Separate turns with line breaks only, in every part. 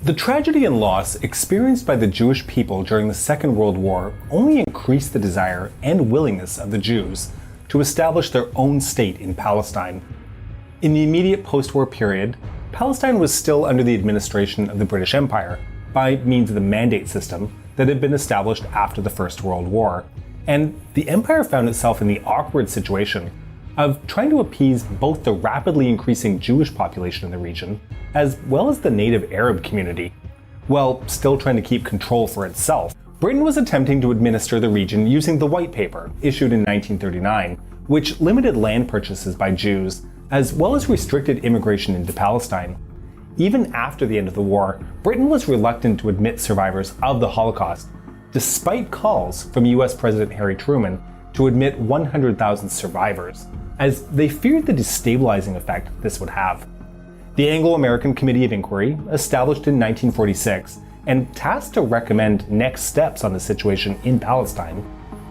The tragedy and loss experienced by the Jewish people during the Second World War only increased the desire and willingness of the Jews to establish their own state in Palestine. In the immediate post-war period, Palestine was still under the administration of the British Empire by means of the Mandate system that had been established after the First World War, and the empire found itself in the awkward situation of trying to appease both the rapidly increasing Jewish population in the region as well as the native Arab community, while still trying to keep control for itself. Britain was attempting to administer the region using the White Paper, issued in 1939, which limited land purchases by Jews, as well as restricted immigration into Palestine. Even after the end of the war, Britain was reluctant to admit survivors of the Holocaust, despite calls from US President Harry Truman to admit 100,000 survivors, as they feared the destabilizing effect this would have. The Anglo-American Committee of Inquiry, established in 1946 and tasked to recommend next steps on the situation in Palestine,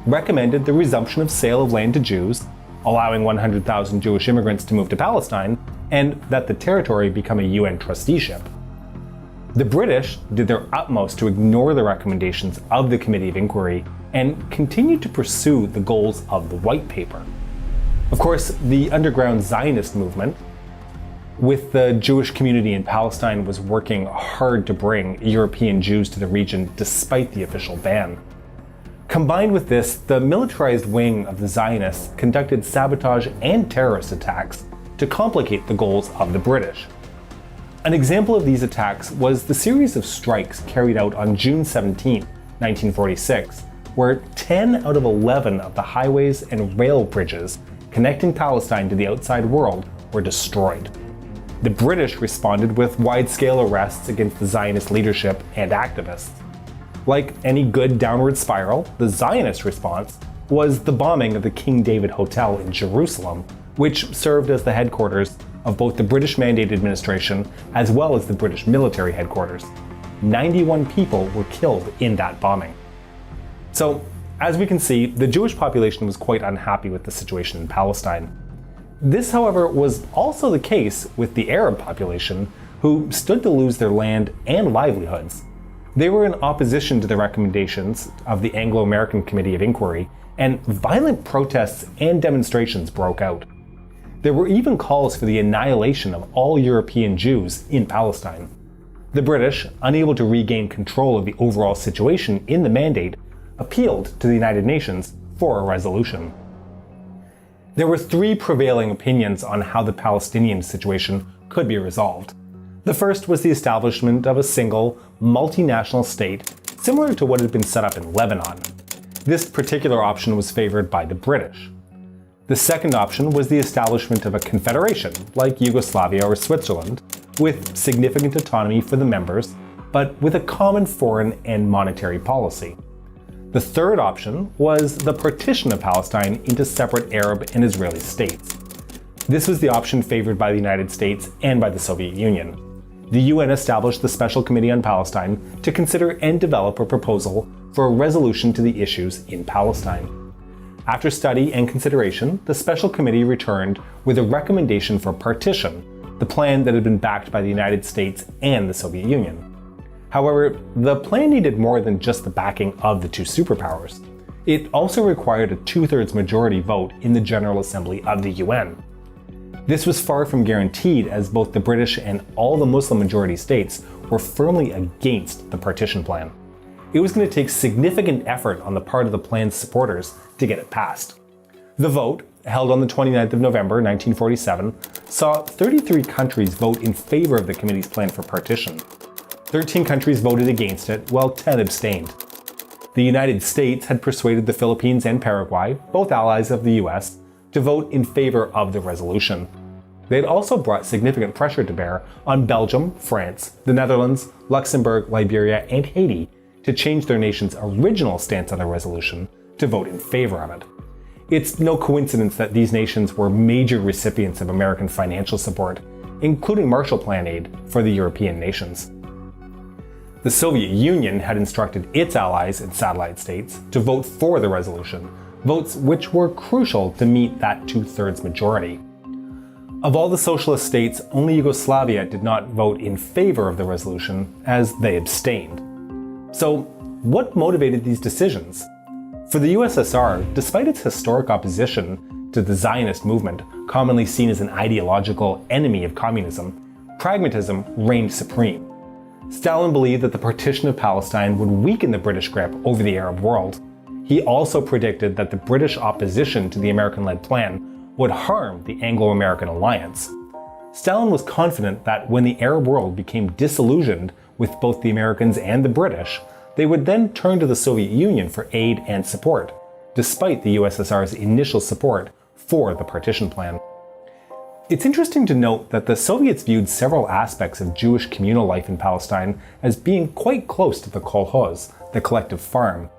recommended the resumption of sale of land to Jews, allowing 100,000 Jewish immigrants to move to Palestine, and that the territory become a UN trusteeship. The British did their utmost to ignore the recommendations of the Committee of Inquiry and continued to pursue the goals of the White Paper. Of course, the underground Zionist movement, with the Jewish community in Palestine, was working hard to bring European Jews to the region despite the official ban. Combined with this, the militarized wing of the Zionists conducted sabotage and terrorist attacks to complicate the goals of the British. An example of these attacks was the series of strikes carried out on June 17, 1946, where 10 out of 11 of the highways and rail bridges connecting Palestine to the outside world were destroyed. The British responded with wide-scale arrests against the Zionist leadership and activists. Like any good downward spiral, the Zionist response was the bombing of the King David Hotel in Jerusalem, which served as the headquarters of both the British Mandate administration as well as the British military headquarters. 91 people were killed in that bombing. So, as we can see, the Jewish population was quite unhappy with the situation in Palestine. This, however, was also the case with the Arab population, who stood to lose their land and livelihoods. They were in opposition to the recommendations of the Anglo-American Committee of Inquiry, and violent protests and demonstrations broke out. There were even calls for the annihilation of all European Jews in Palestine. The British, unable to regain control of the overall situation in the Mandate, appealed to the United Nations for a resolution. There were three prevailing opinions on how the Palestinian situation could be resolved. The first was the establishment of a single, multinational state, similar to what had been set up in Lebanon. This particular option was favored by the British. The second option was the establishment of a confederation, like Yugoslavia or Switzerland, with significant autonomy for the members, but with a common foreign and monetary policy. The third option was the partition of Palestine into separate Arab and Israeli states. This was the option favored by the United States and by the Soviet Union. The UN established the Special Committee on Palestine to consider and develop a proposal for a resolution to the issues in Palestine. After study and consideration, the Special Committee returned with a recommendation for partition, the plan that had been backed by the United States and the Soviet Union. However, the plan needed more than just the backing of the two superpowers. It also required a 2/3 majority vote in the General Assembly of the UN. This was far from guaranteed, as both the British and all the Muslim majority states were firmly against the partition plan. It was going to take significant effort on the part of the plan's supporters to get it passed. The vote, held on the 29th of November 1947, saw 33 countries vote in favor of the committee's plan for partition. 13 countries voted against it, while 10 abstained. The United States had persuaded the Philippines and Paraguay, both allies of the US, to vote in favor of the resolution. They had also brought significant pressure to bear on Belgium, France, the Netherlands, Luxembourg, Liberia, and Haiti to change their nation's original stance on the resolution to vote in favor of it. It's no coincidence that these nations were major recipients of American financial support, including Marshall Plan aid for the European nations. The Soviet Union had instructed its allies and satellite states to vote for the resolution, votes which were crucial to meet that 2/3 majority. Of all the socialist states, only Yugoslavia did not vote in favor of the resolution, as they abstained. So, what motivated these decisions? For the USSR, despite its historic opposition to the Zionist movement, commonly seen as an ideological enemy of communism, pragmatism reigned supreme. Stalin believed that the partition of Palestine would weaken the British grip over the Arab world. He also predicted that the British opposition to the American-led plan would harm the Anglo-American alliance. Stalin was confident that when the Arab world became disillusioned with both the Americans and the British, they would then turn to the Soviet Union for aid and support, despite the USSR's initial support for the partition plan. It's interesting to note that the Soviets viewed several aspects of Jewish communal life in Palestine as being quite close to the kolkhoz, the collective farm.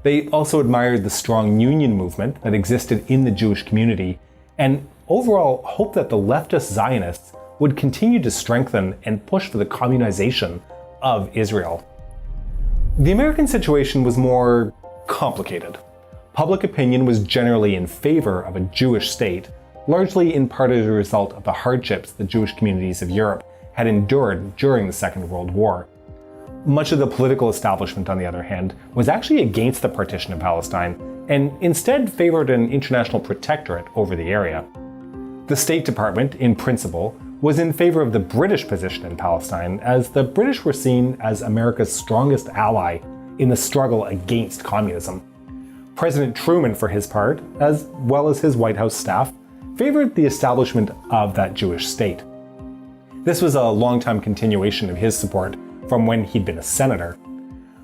They also admired the strong union movement that existed in the Jewish community, and overall hoped that the leftist Zionists would continue to strengthen and push for the communization of Israel. The American situation was more complicated. Public opinion was generally in favor of a Jewish state, largely in part as a result of the hardships the Jewish communities of Europe had endured during the Second World War. Much of the political establishment, on the other hand, was actually against the partition of Palestine, and instead favored an international protectorate over the area. The State Department, in principle, was in favor of the British position in Palestine, as the British were seen as America's strongest ally in the struggle against communism. President Truman, for his part, as well as his White House staff, favored the establishment of that Jewish state. This was a long-time continuation of his support from when he'd been a senator.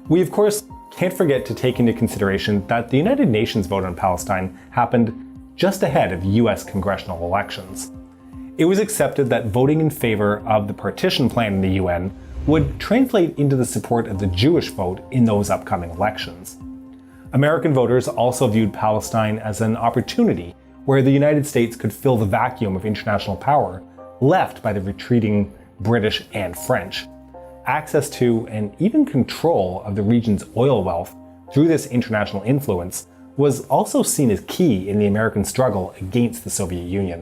We, of course, can't forget to take into consideration that the United Nations vote on Palestine happened just ahead of US congressional elections. It was accepted that voting in favor of the partition plan in the UN would translate into the support of the Jewish vote in those upcoming elections. American voters also viewed Palestine as an opportunity where the United States could fill the vacuum of international power left by the retreating British and French. Access to and even control of the region's oil wealth through this international influence was also seen as key in the American struggle against the Soviet Union.